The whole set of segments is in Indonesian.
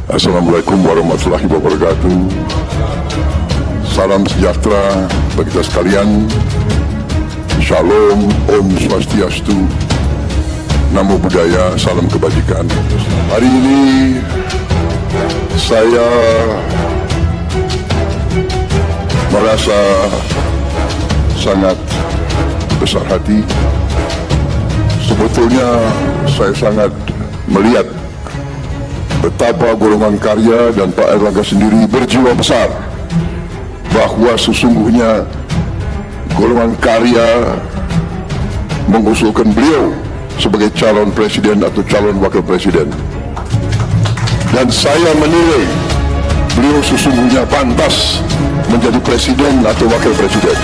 Assalamualaikum warahmatullahi wabarakatuh. Salam sejahtera bagi kita sekalian. Shalom, Om Swastiastu, Namo Buddhaya, salam kebajikan. Hari ini saya merasa sangat besar hati. Sebetulnya saya sangat melihat betapa golongan karya dan Pak Erlangga sendiri berjiwa besar bahwa sesungguhnya golongan karya mengusulkan beliau sebagai calon presiden atau calon wakil presiden, dan saya menilai beliau sesungguhnya pantas menjadi presiden atau wakil presiden.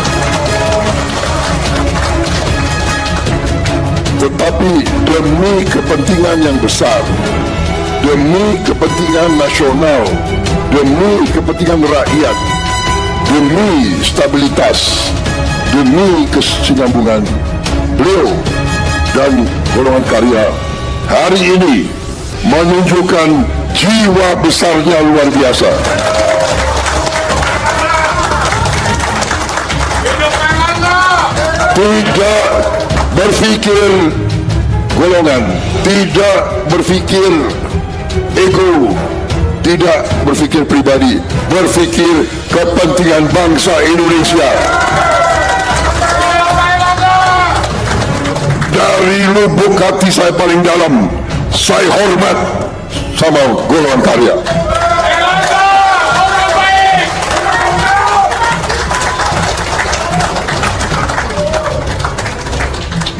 Tetapi demi kepentingan yang besar, demi kepentingan nasional, demi kepentingan rakyat, demi stabilitas, demi kesinambungan, beliau dan golongan karya hari ini menunjukkan jiwa besarnya luar biasa. Tidak berpikir golongan, tidak berpikir ego, tidak berpikir pribadi, berpikir kepentingan bangsa Indonesia. Dari lubuk hati saya paling dalam, saya hormat sama golongan karya.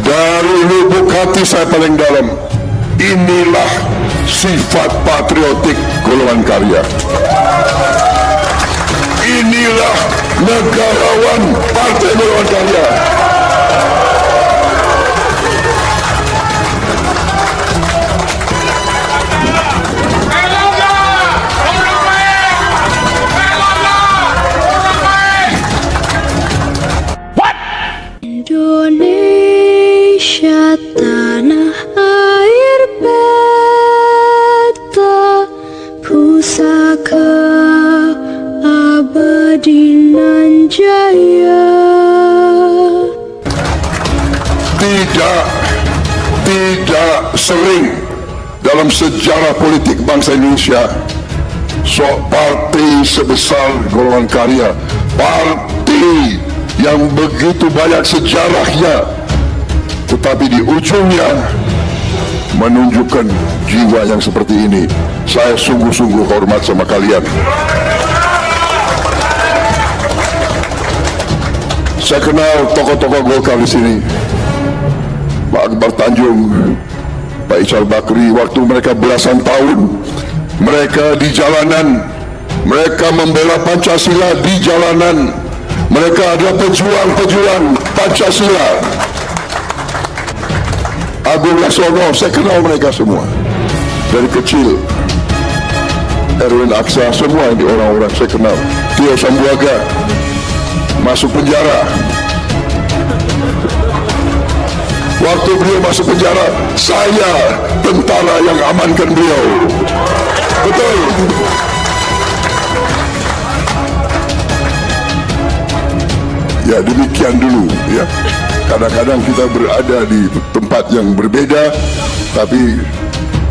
Dari lubuk hati saya paling dalam, inilah sifat patriotik golongan karya. Inilah negarawan partai golongan karya. Indonesia tanah air beta, pusaka abadi nan jaya. Tidak sering dalam sejarah politik bangsa Indonesia partai sebesar golongan karya, partai yang begitu banyak sejarahnya, tetapi di ujungnya menunjukkan jiwa yang seperti ini. Saya sungguh-sungguh hormat sama kalian. Saya kenal tokoh-tokoh Golkar di sini, Pak Akbar Tanjung, Pak Ical Bakri. Waktu mereka belasan tahun, mereka di jalanan, mereka membela Pancasila di jalanan. Mereka adalah pejuang-pejuang Pancasila. Agung Laksono, saya kenal mereka semua dari kecil. Erwin Aksa, semua ini orang-orang saya kenal. Tio Sambuaga masuk penjara. Waktu beliau masuk penjara, saya tentara yang amankan beliau. Betul. Ya, demikian dulu ya. Kadang-kadang kita berada di tempat yang berbeda, tapi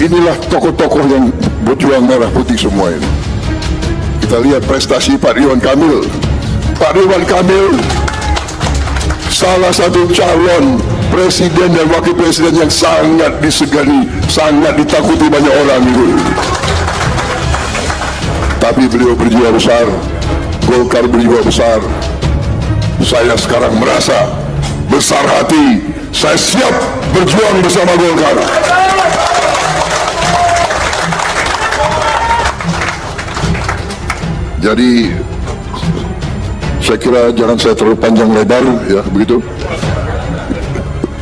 inilah tokoh-tokoh yang berjuang merah putih semua ini. Kita lihat prestasi Pak Ridwan Kamil. Pak Ridwan Kamil salah satu calon presiden dan wakil presiden yang sangat disegani, sangat ditakuti banyak orang itu. Tapi beliau berjiwa besar, Golkar berjiwa besar. Saya sekarang merasa besar hati, saya siap berjuang bersama Golkar. Jadi saya kira jangan saya terlalu panjang lebar ya, begitu.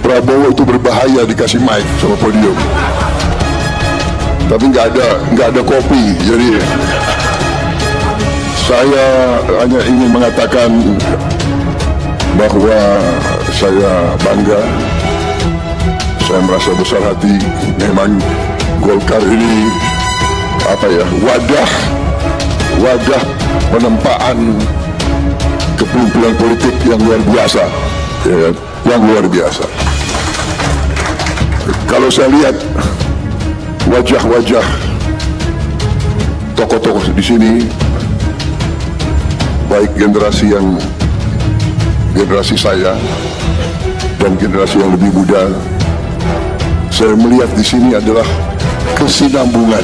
Prabowo itu berbahaya dikasih mic sama podium, tapi nggak ada kopi. Jadi saya hanya ingin mengatakan bahwa saya bangga, saya merasa besar hati. Memang Golkar ini wadah penempaan kepemimpinan politik yang luar biasa, ya, yang luar biasa. Kalau saya lihat wajah-wajah tokoh-tokoh di sini, baik generasi saya dan generasi yang lebih muda, saya melihat di sini adalah kesinambungan,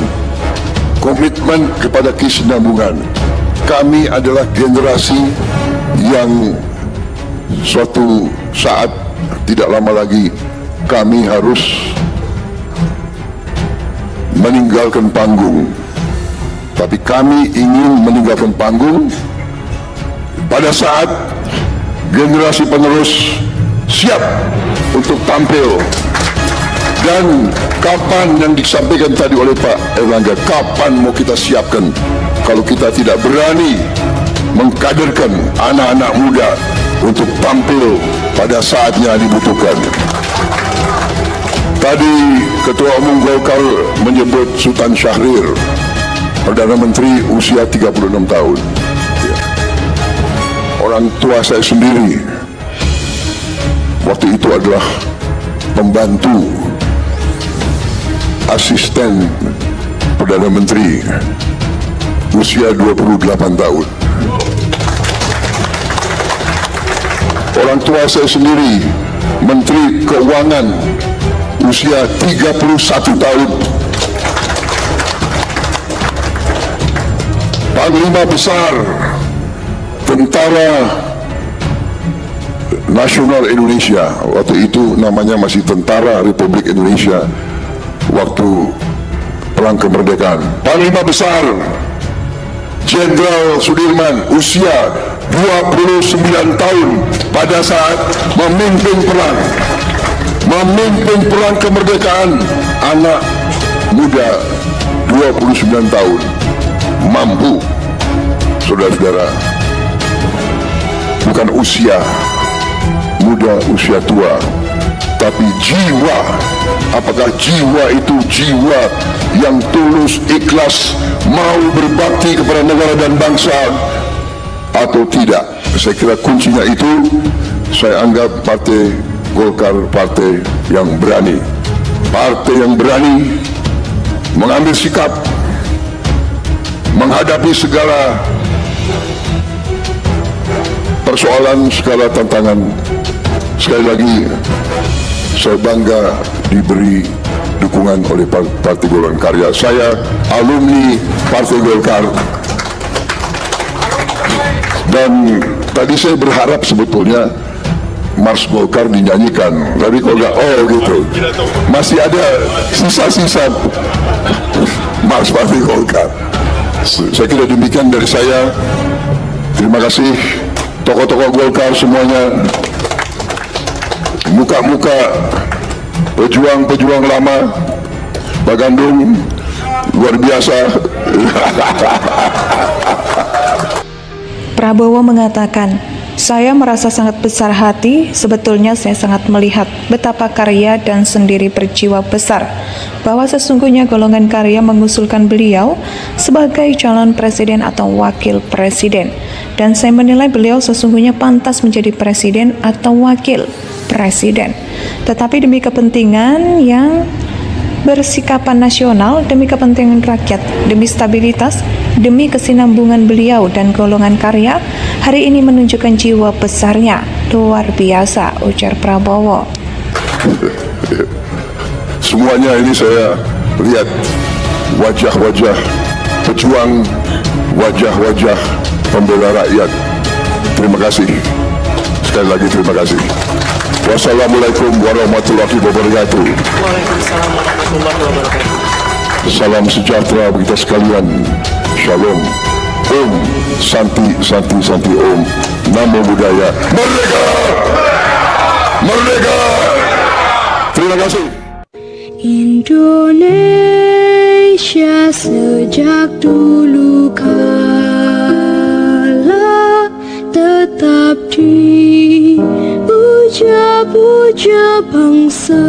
komitmen kepada kesinambungan. Kami adalah generasi yang suatu saat tidak lama lagi kami harus meninggalkan panggung. Tapi kami ingin meninggalkan panggung pada saat generasi penerus siap untuk tampil. Dan kapan yang disampaikan tadi oleh Pak Erlangga, kapan mau kita siapkan kalau kita tidak berani mengkaderkan anak-anak muda untuk tampil pada saatnya dibutuhkan. Tadi Ketua Umum Golkar menyebut Sultan Syahrir, Perdana Menteri usia 36 tahun. Orang tua saya sendiri waktu itu adalah pembantu asisten Perdana Menteri usia 28 tahun. Orang tua saya sendiri Menteri Keuangan usia 31 tahun. Panglima Besar Tentara Nasional Indonesia, waktu itu namanya masih Tentara Republik Indonesia waktu Perang Kemerdekaan. Panglima Besar Jenderal Sudirman usia 29 tahun pada saat memimpin perang kemerdekaan. Anak muda 29 tahun mampu, saudara-saudara, bukan usia muda, usia tua, tapi jiwa. Apakah jiwa itu jiwa yang tulus, ikhlas, mau berbakti kepada negara dan bangsa atau tidak? Saya kira kuncinya itu. Saya anggap Partai Golkar partai yang berani, partai yang berani mengambil sikap menghadapi segala persoalan, segala tantangan. Sekali lagi, saya bangga diberi dukungan oleh Partai Golongan Karya. Saya alumni Partai Golkar. Dan tadi saya berharap sebetulnya Mars Golkar dinyanyikan, tapi kalau nggak, oh gitu, masih ada sisa-sisa Mars Partai Golkar. Saya kira demikian dari saya. Terima kasih tokoh-tokoh Golkar semuanya, muka-muka pejuang-pejuang lama, Pak Gandum luar biasa. Prabowo mengatakan, saya merasa sangat besar hati, sebetulnya saya sangat melihat betapa karya dan sendiri berjiwa besar, bahwa sesungguhnya golongan karya mengusulkan beliau sebagai calon presiden atau wakil presiden. Dan saya menilai beliau sesungguhnya pantas menjadi presiden atau wakil presiden. Tetapi demi kepentingan yang bersikapan nasional, demi kepentingan rakyat, demi stabilitas, demi kesinambungan beliau dan golongan karya, hari ini menunjukkan jiwa besarnya. Luar biasa, ujar Prabowo. Semuanya ini saya lihat wajah-wajah pejuang, wajah-wajah pembela rakyat. Terima kasih. Sekali lagi terima kasih. Wassalamualaikum warahmatullahi wabarakatuh. Waalaikumsalam warahmatullahi wabarakatuh. Salam sejahtera bagi kita sekalian. Shalom. Om Santi Santi Santi Om. Namo Buddhaya. Merdeka! Merdeka! Terima kasih. Indonesia sejak dulu kala tetap dipuja-puja bangsa.